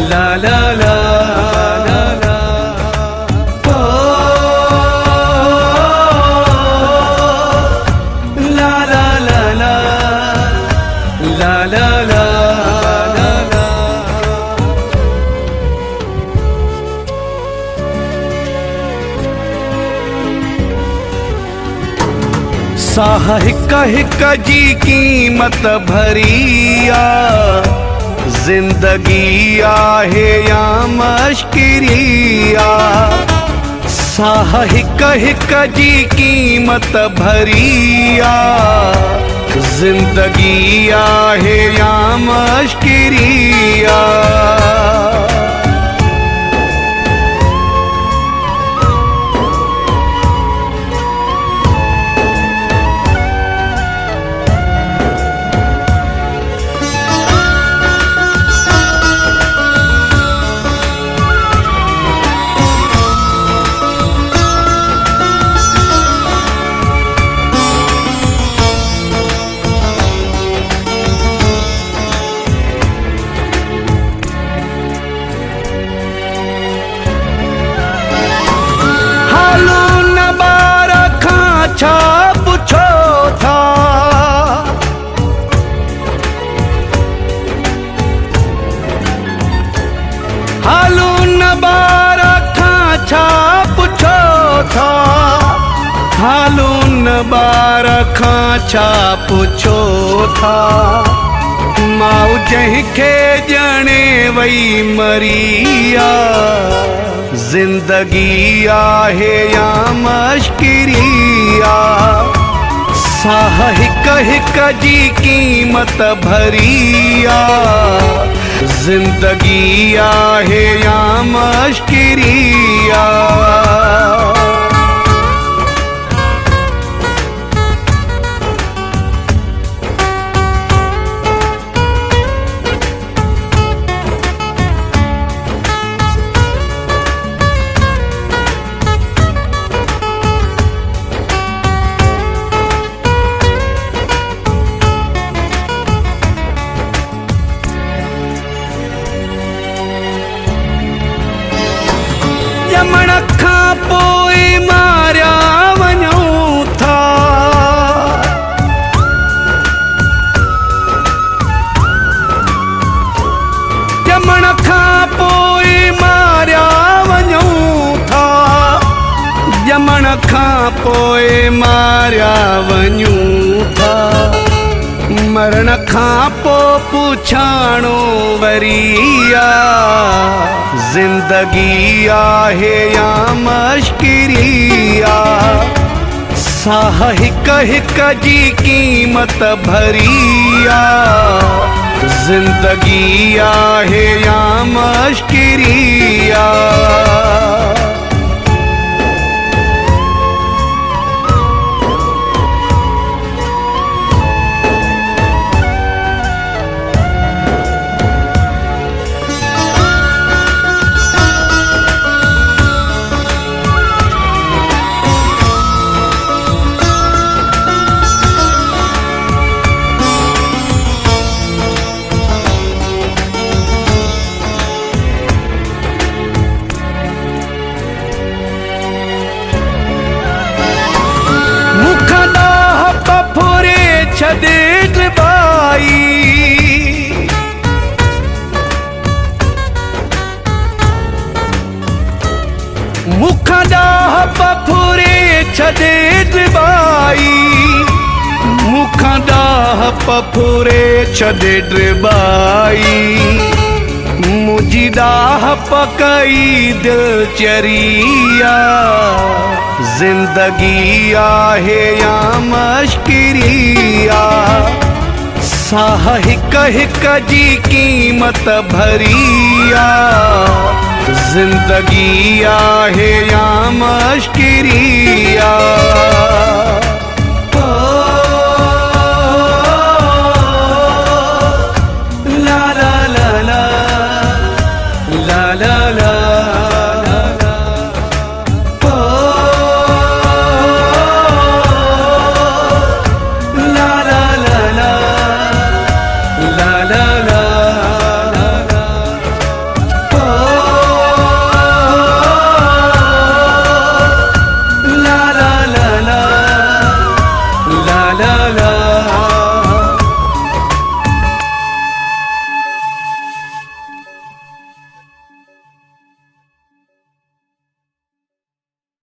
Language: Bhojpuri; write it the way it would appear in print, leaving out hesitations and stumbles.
ला ला ला ला ला ओ ला ला ला ला ला ला ला ला ला। साह हिक्का हिक्का जी कीमत भरिया जिंदगी आहे या मश्किरिया। साह हिक्का हिक्का जी कीमत भरिया जिंदगी आहे या मश्किरिया। छा पुछो था हालू न बारा खा छा पुछो था। हालू न बारा खा छा पुछो था। माउ जंहिंखे ॼणे वई मरिया जिंदगी आहे या मश्किरिया। साह हिक हिक जी कीमत भरिया जिंदगी आहे या मश्किरिया। ॼमण खां पोइ मारिया वञूं था। ॼमण खां पोइ मारिया वञूं था। ॼमण खां पोइ मारिया वञूं था। मरण खां पोइ पुछाणो वरिया जिंदगी आहे या मश्किरिया। साह हिक हिक जी कीमत भरिया जिंदगी आहे या मश्किरिया। छॾे बाई मुखां ॾाह पफुरे छॾे बाई। मुखां ॾाह पफुरे छॾे बाई। मुंहिंजी ॾाह पकई दिल चरिया जिंदगी आहे या मश्किरिया। साह हिक हिक जी कीमत भरिया जिंदगी आहे या मश्किरिया।